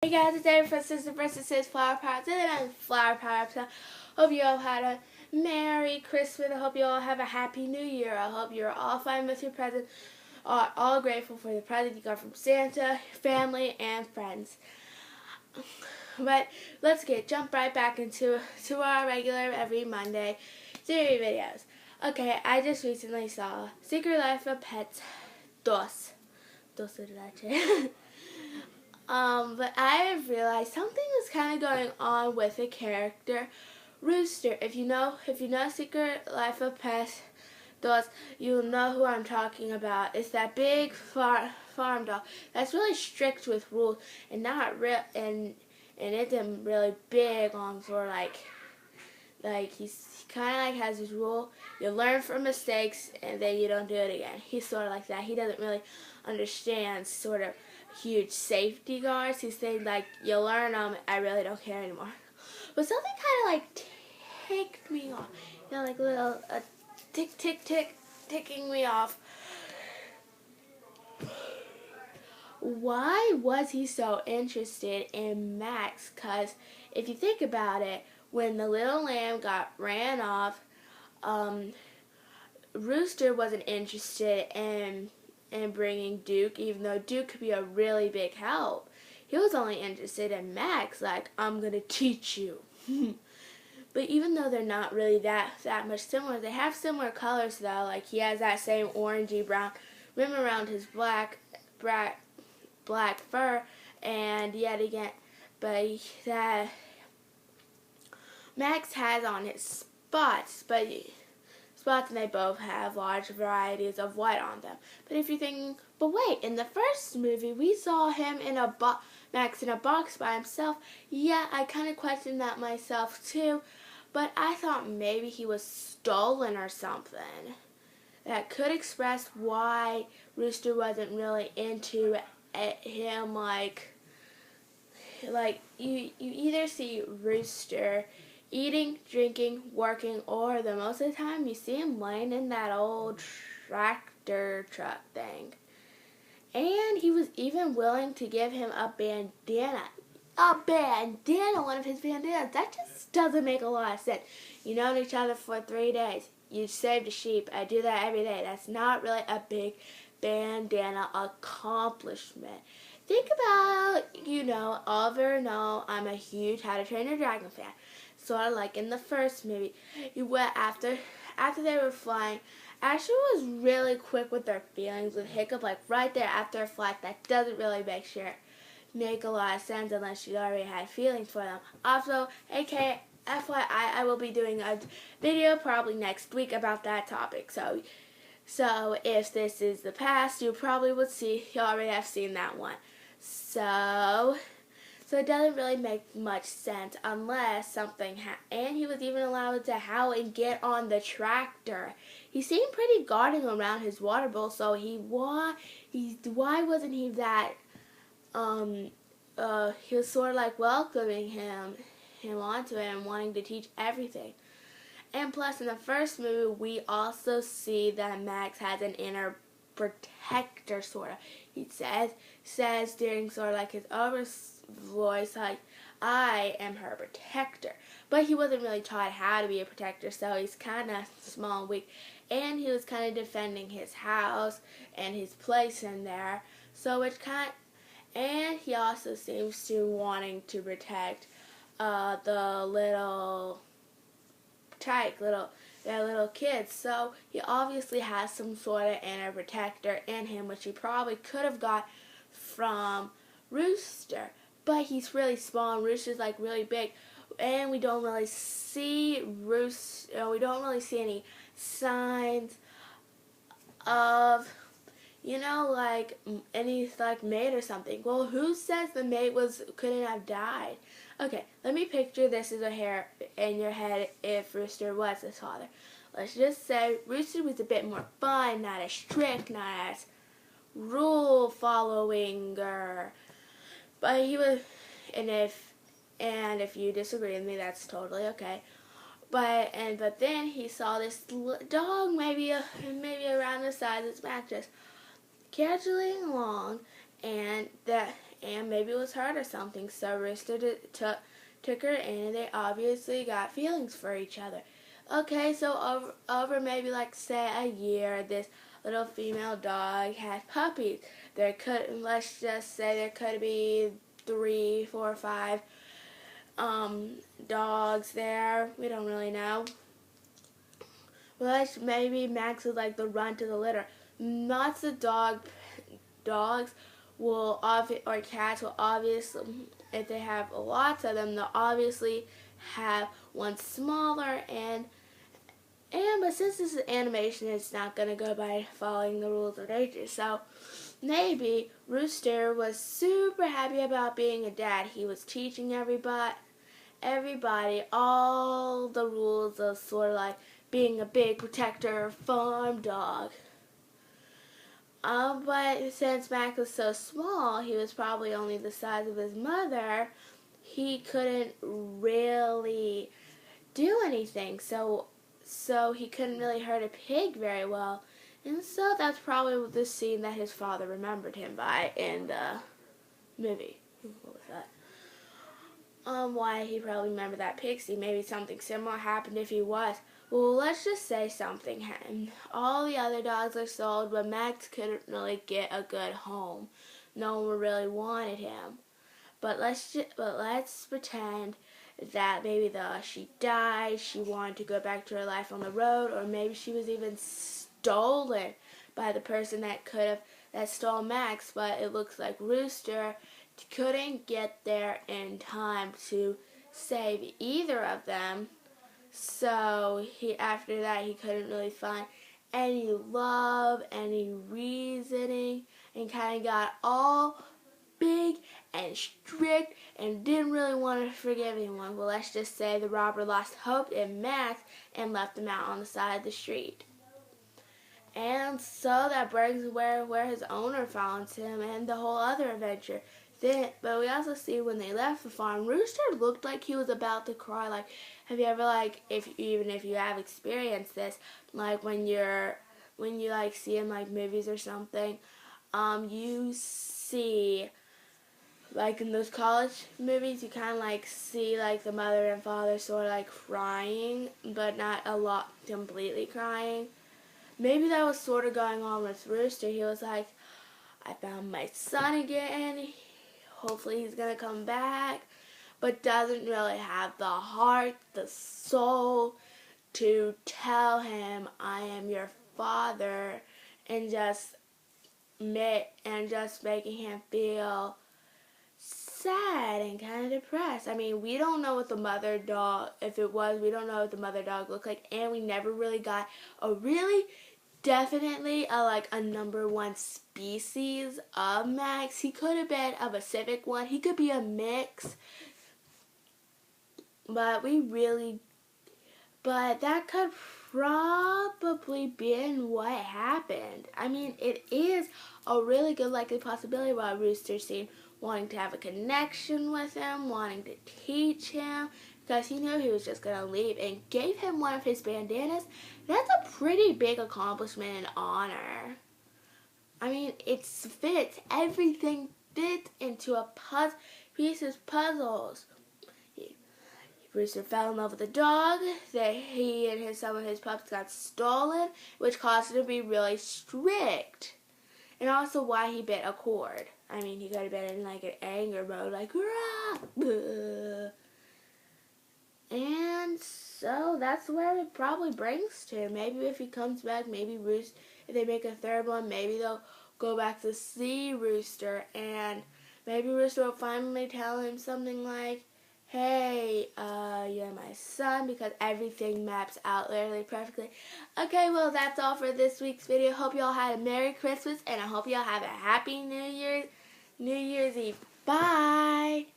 Hey guys, it's David from Sister versus Flower Power. Today I'm Flower Power episode. Hope you all had a Merry Christmas. I hope you all have a Happy New Year. I hope you're all fine with your present. Are all grateful for the present you got from Santa, family, and friends. But let's jump right back into our regular every Monday series videos. Okay, I just recently saw Secret Life of Pets 2. Dos de leche. But I realized something was kind of going on with the character Rooster. If you know Secret Life of Pets Dogs, you'll know who I'm talking about. It's that big farm dog that's really strict with rules and not real and it's really big on sort of like he kind of like has his rule. You learn from mistakes and then you don't do it again. He's sort of like that. He doesn't really understand sort of huge safety guards. He's saying like, you learn them, I really don't care anymore. But something kind of like ticked me off. You know, like a little tick tick tick ticking me off. Why was he so interested in Max? Because if you think about it, when the little lamb got ran off, Rooster wasn't interested in bringing Duke, even though Duke could be a really big help. He was only interested in Max, like, I'm going to teach you. But even though they're not really that much similar, they have similar colors though. Like, he has that same orangey brown rim around his black fur, and yet again, but that Max has on his spots, and they both have large varieties of white on them. But if you're thinking, but wait, in the first movie we saw him in Max in a box by himself. Yeah, I kind of questioned that myself too, but I thought maybe he was stolen or something. That could express why Rooster wasn't really into him. Like you either see Rooster eating, drinking, working, or the most of the time you see him laying in that old tractor truck thing. And he was even willing to give him a bandana. One of his bandanas. That just doesn't make a lot of sense. You known each other for 3 days. You saved a sheep. I do that every day. That's not really a big bandana accomplishment. Think about, Oliver. No, I'm a huge How to Train Your Dragon fan. Sort of like in the first movie, after they were flying, Ashley was really quick with their feelings with Hiccup, like right there after a flight. That doesn't really make a lot of sense unless she already had feelings for them. Also, FYI, I will be doing a video probably next week about that topic. So if this is the past, you probably would see, you already have seen that one. So it doesn't really make much sense unless something and he was even allowed to howl and get on the tractor. He seemed pretty guarding around his water bowl, so why wasn't he that he was sort of like welcoming him onto it and wanting to teach everything. And plus in the first movie we also see that Max has an inner protector sort of. He says during sort of like his other voice, like, I am her protector. But he wasn't really taught how to be a protector, so he's kind of small and weak. And he was kind of defending his house and his place in there. And he also seems to wanting to protect the little kids. So he obviously has some sort of inner protector in him, which he probably could have got from Rooster. But he's really small and Rooster's like really big, and we don't really see we don't really see any signs of like any like mate or something. Well, who says the mate couldn't have died? Okay, let me picture this as a hair in your head if Rooster was his father. Let's just say Rooster was a bit more fun, not as strict, not as rule following, but he was, and if you disagree with me, that's totally okay. But then he saw this dog, maybe around the size of his mattress, casually along, and and maybe was hurt or something. So Rooster took her in, and they obviously got feelings for each other. Okay, so over maybe like say a year, this little female dog had puppies. Let's just say there could be 3, 4, 5 dogs there. We don't really know. Well, maybe Max is like the runt of the litter. Lots of dogs will or cats will obviously, if they have lots of them, they'll obviously have one smaller but since this is animation, it's not gonna go by following the rules of nature. So maybe Rooster was super happy about being a dad. He was teaching everybody all the rules of sort of like being a big protector farm dog. But since Max was so small, he was probably only the size of his mother, he couldn't really do anything. So he couldn't really hurt a pig very well. And so that's probably the scene that his father remembered him by in the movie. What was that? Why he probably remembered that pig scene. Maybe something similar happened if he was. Well, let's just say something happened. All the other dogs are sold, but Max couldn't really get a good home. No one really wanted him. But let's pretend that maybe she died, she wanted to go back to her life on the road, or maybe she was even stolen by the person that stole Max, but it looks like Rooster couldn't get there in time to save either of them. So after that he couldn't really find any love, any reasoning, and kind of got all big and strict and didn't really want to forgive anyone. Well, let's just say the robber lost hope in Max and left him out on the side of the street. And so that brings where his owner finds him and the whole other adventure. But we also see when they left the farm, Rooster looked like he was about to cry. Like, have you ever even if you have experienced this, like when you like see in like movies or something, you see like in those college movies, you kind of like see like the mother and father sort of like crying, but not a lot completely crying. Maybe that was sort of going on with Rooster. He was like, I found my son again. Hopefully he's going to come back. But doesn't really have the heart, the soul to tell him, I am your father. And just making him feel sad and kind of depressed. I mean, we don't know what the mother dog, we don't know what the mother dog looked like. And we never really got definitely a number one species of Max. He could have been a Pacific one. He could be a mix. But that could probably been what happened. I mean, it is a really good likely possibility why Rooster seemed wanting to have a connection with him, wanting to teach him, because he knew he was just going to leave, and gave him one of his bandanas. That's a pretty big accomplishment and honor. I mean, everything fits into a puzzles. Rooster fell in love with a dog. He and some of his pups got stolen, which caused him to be really strict. And also why he bit a cord. I mean, he could have been in like an anger mode, like, rah! And so that's where it probably brings to. Maybe if he comes back, if they make a third one, maybe they'll go back to see Rooster, and maybe Rooster will finally tell him something like, hey, you're my son, because everything maps out literally perfectly. Okay, well, that's all for this week's video. Hope y'all had a Merry Christmas, and I hope y'all have a Happy New Year's Eve. Bye!